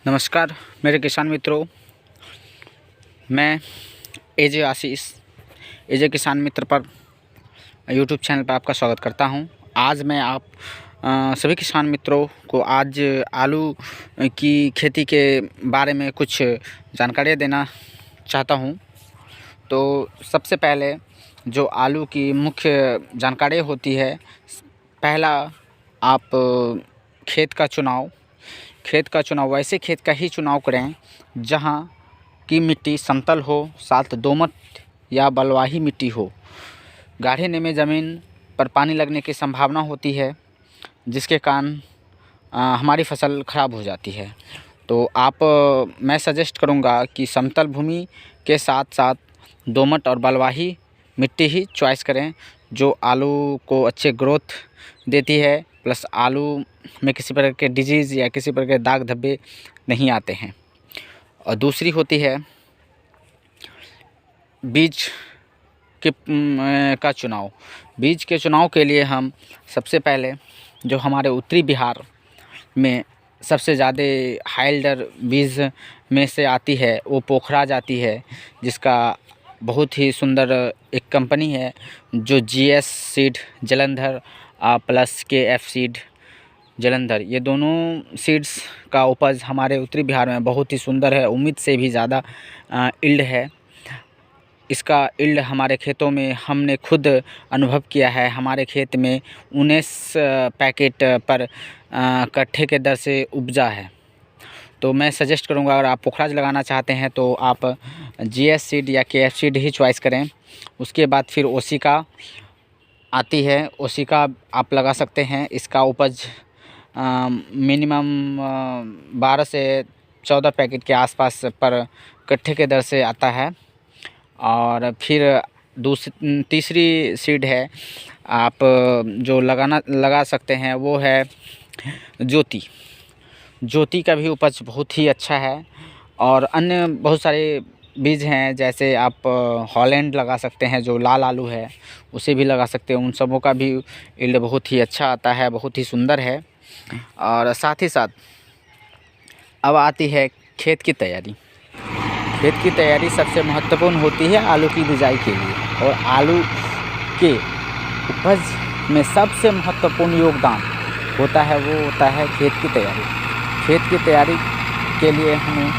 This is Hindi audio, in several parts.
नमस्कार मेरे किसान मित्रों, मैं एजे आशीष एजे किसान मित्र पर यूट्यूब चैनल पर आपका स्वागत करता हूं। आज मैं आप सभी किसान मित्रों को आज आलू की खेती के बारे में कुछ जानकारियां देना चाहता हूं। तो सबसे पहले जो आलू की मुख्य जानकारी होती है, पहला आप खेत का चुनाव वैसे खेत का ही चुनाव करें जहां की मिट्टी समतल हो, साथ दोमट या बलुआही मिट्टी हो। गाढ़े नीमी ज़मीन पर पानी लगने की संभावना होती है, जिसके कारण हमारी फसल ख़राब हो जाती है। तो मैं सजेस्ट करूंगा कि समतल भूमि के साथ साथ दोमट और बलुआही मिट्टी ही चॉइस करें, जो आलू को अच्छे ग्रोथ देती है, प्लस आलू में किसी प्रकार के डिजीज़ या किसी प्रकार के दाग धब्बे नहीं आते हैं। और दूसरी होती है बीज बीज के चुनाव के लिए हम सबसे पहले जो हमारे उत्तरी बिहार में सबसे ज़्यादा हाइल्डर बीज में से आती है वो पोखराज आती है, जिसका बहुत ही सुंदर एक कंपनी है जो GS seed Jalandhar plus KF seed Jalandhar, ये दोनों सीड्स का उपज हमारे उत्तरी बिहार में बहुत ही सुंदर है, उम्मीद से भी ज़्यादा इल्ड है। इसका इल्ड हमारे खेतों में हमने खुद अनुभव किया है। हमारे खेत में 19 पैकेट पर कट्ठे के दर से उपजा है। तो मैं सजेस्ट करूंगा, अगर आप पोखराज लगाना चाहते हैं तो आप जीएस सीड या केएफ सीड ही चॉइस करें। उसके बाद फिर ओसिका आती है, ओसिका आप लगा सकते हैं। इसका उपज मिनिमम 12 से 14 पैकेट के आसपास पर कट्ठे के दर से आता है। और फिर तीसरी सीड है आप जो लगा सकते हैं, वो है ज्योति का भी उपज बहुत ही अच्छा है। और अन्य बहुत सारे बीज हैं, जैसे आप हॉलैंड लगा सकते हैं, जो लाल आलू है उसे भी लगा सकते हैं। उन सबों का भी यील्ड बहुत ही अच्छा आता है, बहुत ही सुंदर है। और साथ ही साथ अब आती है खेत की तैयारी। खेत की तैयारी सबसे महत्वपूर्ण होती है आलू की बिजाई के लिए, और आलू के उपज में सबसे महत्वपूर्ण योगदान होता है खेत की तैयारी। खेत की तैयारी के लिए हमें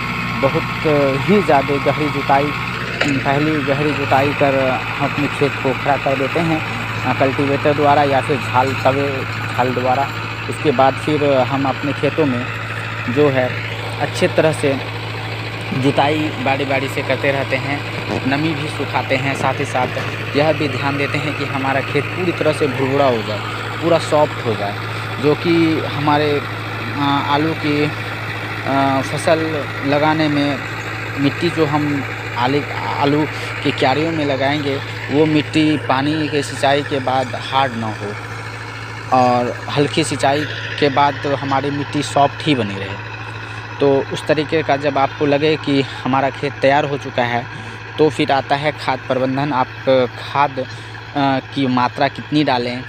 बहुत ही ज़्यादा पहली गहरी जुताई कर हम अपने खेत को खड़ा कर देते हैं कल्टीवेटर द्वारा या फिर झाल द्वारा। उसके बाद फिर हम अपने खेतों में जो है अच्छे तरह से जुताई बारी से करते रहते हैं, नमी भी सुखाते हैं। साथ ही साथ यह भी ध्यान देते हैं कि हमारा खेत पूरी तरह से भुरभुरा हो जाए, पूरा सॉफ्ट हो जाए, जो कि हमारे आलू की फसल लगाने में मिट्टी जो हम आलू की क्यारियों में लगाएंगे, वो मिट्टी पानी के सिंचाई के बाद हार्ड ना हो, और हल्की सिंचाई के बाद तो हमारी मिट्टी सॉफ्ट ही बनी रहे। तो उस तरीके का जब आपको लगे कि हमारा खेत तैयार हो चुका है, तो फिर आता है खाद प्रबंधन। आप खाद की मात्रा कितनी डालें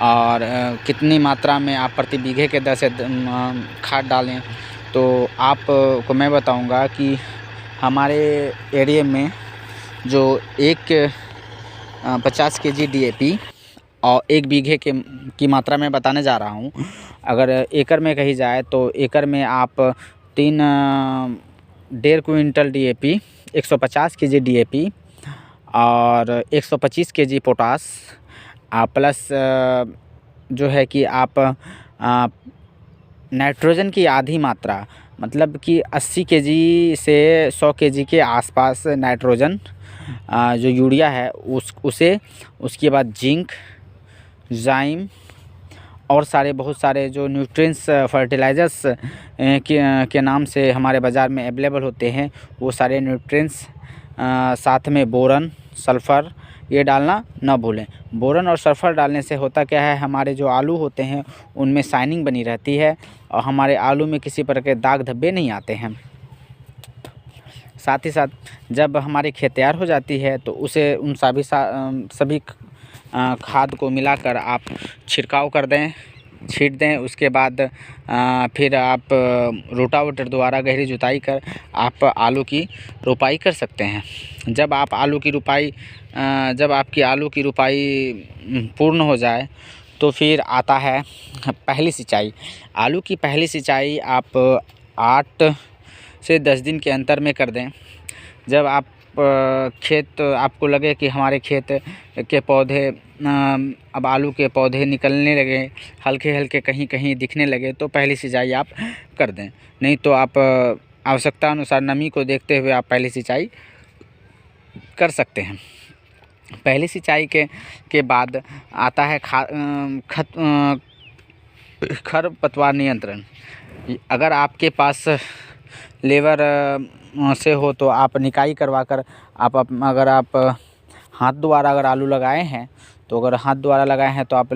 और कितनी मात्रा में आप प्रति बीघे के दर से खाद डालें। तो आपको मैं बताऊंगा कि हमारे एरिया में जो 50 केजी डीएपी और 1 बीघे की मात्रा में बताने जा रहा हूँ। अगर एकड़ में कही जाए तो एकड़ में आप 1.5 क्विंटल डीएपी, 150 केजी डीएपी और 125 केजी पोटास प्लस जो है कि आप नाइट्रोजन की आधी मात्रा, मतलब कि 80 केजी से 100 केजी के आसपास नाइट्रोजन जो यूरिया है उसे, उसके बाद जिंक, जाइम और बहुत सारे जो न्यूट्रिएंट्स फर्टिलाइज़र्स के नाम से हमारे बाज़ार में अवेलेबल होते हैं, वो सारे न्यूट्रिएंट्स साथ में बोरन, सल्फ़र ये डालना ना भूलें। बोरन और सल्फ़र डालने से होता क्या है, हमारे जो आलू होते हैं उनमें शाइनिंग बनी रहती है और हमारे आलू में किसी प्रकार के दाग धब्बे नहीं आते हैं। साथ ही साथ जब हमारी खेत तैयार हो जाती है तो उसे उन सभी खाद को मिलाकर आप छिड़काव कर दें छीट दें। उसके बाद फिर आप रोटावेटर द्वारा गहरी जुताई कर आप आलू की रोपाई कर सकते हैं। जब आपकी आलू की रोपाई पूर्ण हो जाए तो फिर आता है पहली सिंचाई। आलू की पहली सिंचाई आप 8 से 10 दिन के अंतर में कर दें। जब आप खेत आपको लगे कि हमारे खेत के पौधे अब आलू के पौधे निकलने लगे, हल्के हल्के कहीं कहीं दिखने लगे, तो पहली सिंचाई आप कर दें। नहीं तो आप आवश्यकता अनुसार नमी को देखते हुए आप पहली सिंचाई कर सकते हैं। पहली सिंचाई के बाद आता है खरपतवार नियंत्रण। अगर आपके पास लेबर से हो तो आप निकाई करवा कर अगर आप हाथ द्वारा अगर आलू लगाए हैं तो अगर हाथ द्वारा लगाए हैं तो आप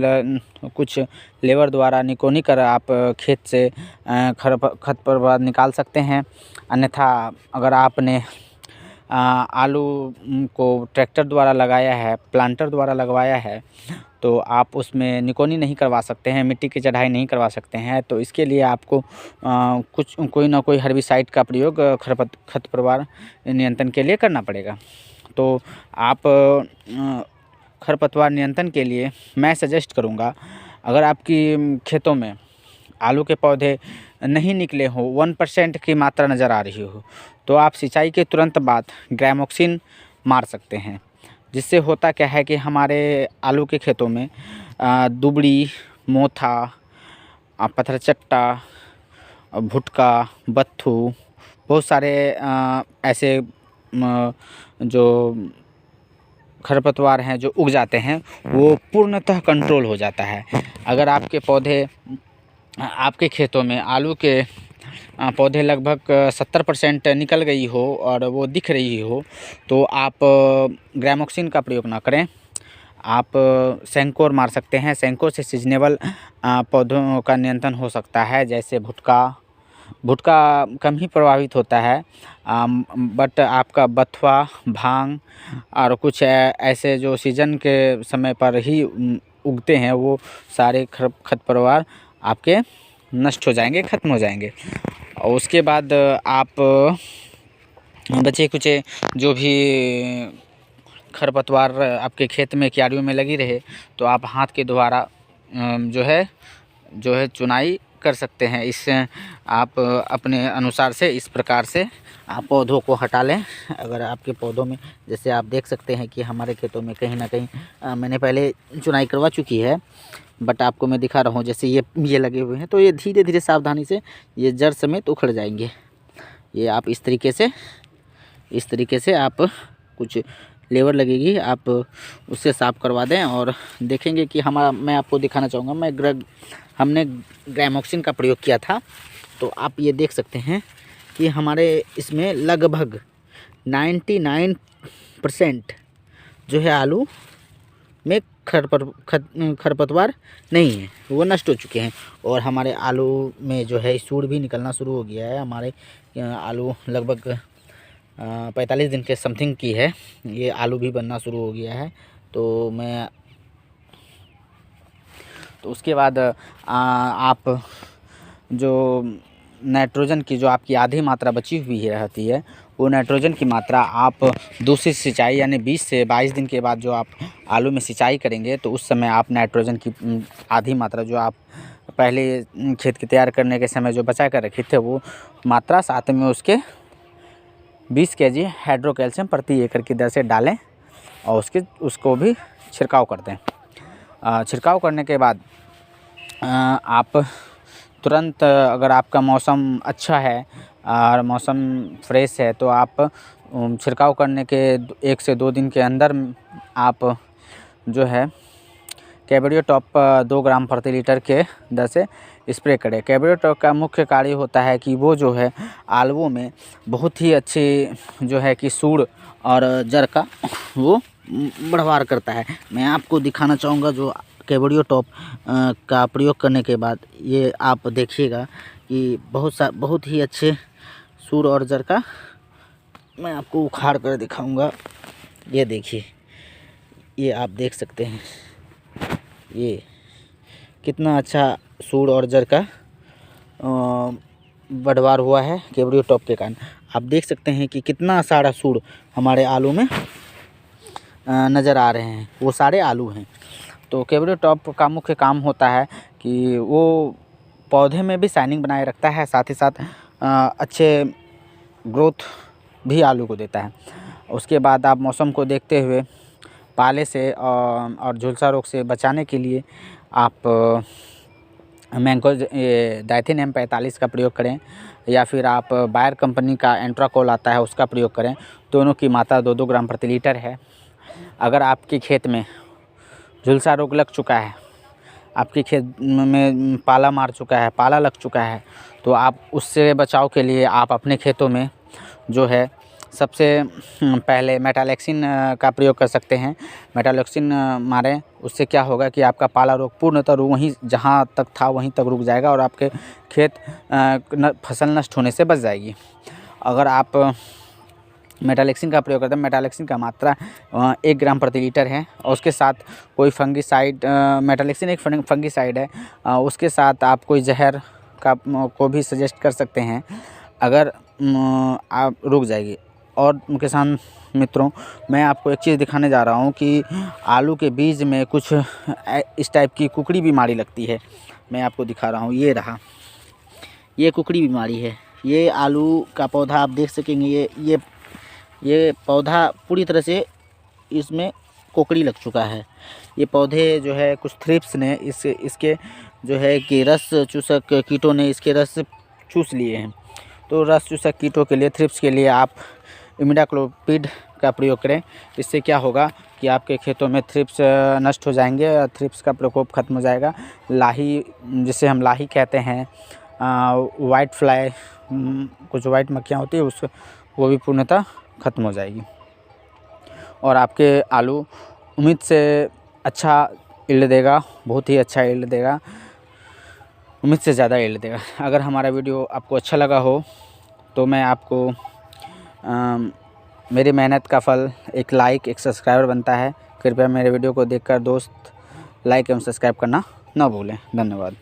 कुछ लेबर द्वारा निकोनी कर आप खेत से खरपतवार निकाल सकते हैं। अन्यथा अगर आपने आलू को ट्रैक्टर द्वारा लगाया है, प्लांटर द्वारा लगवाया है, तो आप उसमें निकोनी नहीं करवा सकते हैं, मिट्टी की चढ़ाई नहीं करवा सकते हैं। तो इसके लिए आपको कोई ना कोई हर्बिसाइड का प्रयोग खरपतवार नियंत्रण के लिए करना पड़ेगा। तो आप खरपतवार नियंत्रण के लिए मैं सजेस्ट करूँगा, अगर आपकी खेतों में आलू के पौधे नहीं निकले हो, 1% की मात्रा नज़र आ रही हो, तो आप सिंचाई के तुरंत बाद ग्रामोक्सिन मार सकते हैं। जिससे होता क्या है कि हमारे आलू के खेतों में दुबड़ी, मोथा, पत्थरचट्टा, भुटका, बत्थू, बहुत सारे ऐसे जो खरपतवार हैं जो उग जाते हैं, वो पूर्णतः कंट्रोल हो जाता है। अगर आपके खेतों में आलू के पौधे लगभग 70% निकल गई हो और वो दिख रही हो, तो आप ग्रामोक्सिन का प्रयोग ना करें, आप सेंकोर मार सकते हैं। सेंकोर से सीजनेबल पौधों का नियंत्रण हो सकता है, जैसे भुटका कम ही प्रभावित होता है, बट आपका बथुआ, भांग और कुछ ऐसे जो सीजन के समय पर ही उगते हैं, वो सारे खरपतवार आपके नष्ट हो जाएंगे, ख़त्म हो जाएंगे। और उसके बाद आप बचे कुचे जो भी खरपतवार आपके खेत में क्यारियों में लगी रहे, तो आप हाथ के द्वारा जो है चुनाई कर सकते हैं। इससे आप अपने अनुसार से इस प्रकार से आप पौधों को हटा लें। अगर आपके पौधों में, जैसे आप देख सकते हैं कि हमारे खेतों में कहीं ना कहीं मैंने पहले चुनाई करवा चुकी है, बट आपको मैं दिखा रहा हूँ। जैसे ये लगे हुए हैं, तो ये धीरे धीरे सावधानी से ये जड़ समेत उखड़ जाएंगे। ये आप इस तरीके से आप कुछ लेबर लगेगी, आप उससे साफ़ करवा दें और देखेंगे कि मैं आपको दिखाना चाहूँगा, हमने ग्रामोक्सिन का प्रयोग किया था। तो आप ये देख सकते हैं कि हमारे इसमें लगभग 99% जो है आलू में खरपतवार नहीं है, वो नष्ट हो चुके हैं। और हमारे आलू में जो है सूढ़ भी निकलना शुरू हो गया है। हमारे आलू लगभग 45 दिन के समथिंग की है, ये आलू भी बनना शुरू हो गया है। तो उसके बाद आप जो नाइट्रोजन की जो आपकी आधी मात्रा बची हुई रहती है, वो नाइट्रोजन की मात्रा आप दूसरी सिंचाई यानी 20 से 22 दिन के बाद जो आप आलू में सिंचाई करेंगे, तो उस समय आप नाइट्रोजन की आधी मात्रा जो आप पहले खेत की तैयार करने के समय जो बचा कर रखे थे, वो मात्रा साथ में उसके 20 kg हाइड्रोकैल्शियम प्रति एकड़ की दर से डालें और उसको भी छिड़काव कर दें। छिड़काव करने के बाद आप तुरंत, अगर आपका मौसम अच्छा है और मौसम फ्रेश है, तो आप छिड़काव करने के 1 से 2 दिन के अंदर आप जो है कैबरियो टॉप 2 ग्राम प्रति लीटर के दर से स्प्रे करें। कैबरियो टॉप का मुख्य कार्य होता है कि वो जो है आलुओं में बहुत ही अच्छी जो है कि सूढ़ और जड़ का वो बढ़वार करता है। मैं आपको दिखाना चाहूँगा जो कैबरियो टॉप का प्रयोग करने के बाद ये आप देखिएगा कि बहुत ही अच्छे सूढ़ और जड़ का मैं आपको उखाड़ कर दिखाऊंगा। ये देखिए, ये आप देख सकते हैं, ये कितना अच्छा सूढ़ और जड़ का बढ़वार हुआ है केवड़ियो टॉप के कारण। आप देख सकते हैं कि कितना सारा सूढ़ हमारे आलू में नज़र आ रहे हैं, वो सारे आलू हैं। तो केवड़ियो टॉप का मुख्य काम होता है कि वो पौधे में भी शाइनिंग बनाए रखता है, साथ ही साथ अच्छे ग्रोथ भी आलू को देता है। उसके बाद आप मौसम को देखते हुए पाले से और झुलसा रोग से बचाने के लिए आप मैंगो डाइथिन M45 का प्रयोग करें, या फिर आप बायर कंपनी का एंट्राकोल आता है उसका प्रयोग करें। दोनों की मात्रा 2-2 ग्राम प्रति लीटर है। अगर आपके खेत में झुलसा रोग लग चुका है, आपके खेत में पाला मार चुका है, पाला लग चुका है, तो आप उससे बचाव के लिए आप अपने खेतों में जो है सबसे पहले मेटालेक्सिन का प्रयोग कर सकते हैं। मेटालेक्सिन मारें, उससे क्या होगा कि आपका पाला रोग पूर्णतः वहीं जहाँ तक था वहीं तक रुक जाएगा और आपके खेत फसल नष्ट होने से बच जाएगी। अगर आप मेटालेक्सिन का प्रयोग करते हैं, मेटालेक्सिन का मात्रा 1 ग्राम प्रति लीटर है, और उसके साथ कोई फंगिसाइड, मेटालेक्सिन एक फंगिसाइड है, उसके साथ आप कोई जहर का को भी सजेस्ट कर सकते हैं, अगर आप रुक जाएगी। और किसान मित्रों, मैं आपको एक चीज़ दिखाने जा रहा हूँ कि आलू के बीज में कुछ इस टाइप की कुकड़ी बीमारी लगती है। मैं आपको दिखा रहा हूँ, ये रहा, ये कुकड़ी बीमारी है। ये आलू का पौधा आप देख सकेंगे, ये पौधा पूरी तरह से इसमें कोकड़ी लग चुका है। ये पौधे जो है कुछ थ्रिप्स ने इसके जो है कि रस चूसक कीटों ने इसके रस चूस लिए हैं। तो रस चूसक कीटों के लिए, थ्रिप्स के लिए आप इमिडाक्लोपीड का प्रयोग करें। इससे क्या होगा कि आपके खेतों में थ्रिप्स नष्ट हो जाएंगे, थ्रिप्स का प्रकोप खत्म हो जाएगा। लाही, जिसे हम लाही कहते हैं, वाइट फ्लाई, कुछ वाइट मक्खियाँ होती है, वो भी पूर्णतः ख़त्म हो जाएगी और आपके आलू उम्मीद से अच्छा यील्ड देगा, बहुत ही अच्छा यील्ड देगा, उम्मीद से ज़्यादा यील्ड देगा। अगर हमारा वीडियो आपको अच्छा लगा हो तो मैं आपको मेरी मेहनत का फल एक लाइक, एक सब्सक्राइबर बनता है। कृपया मेरे वीडियो को देखकर दोस्त लाइक एवं सब्सक्राइब करना न भूलें। धन्यवाद।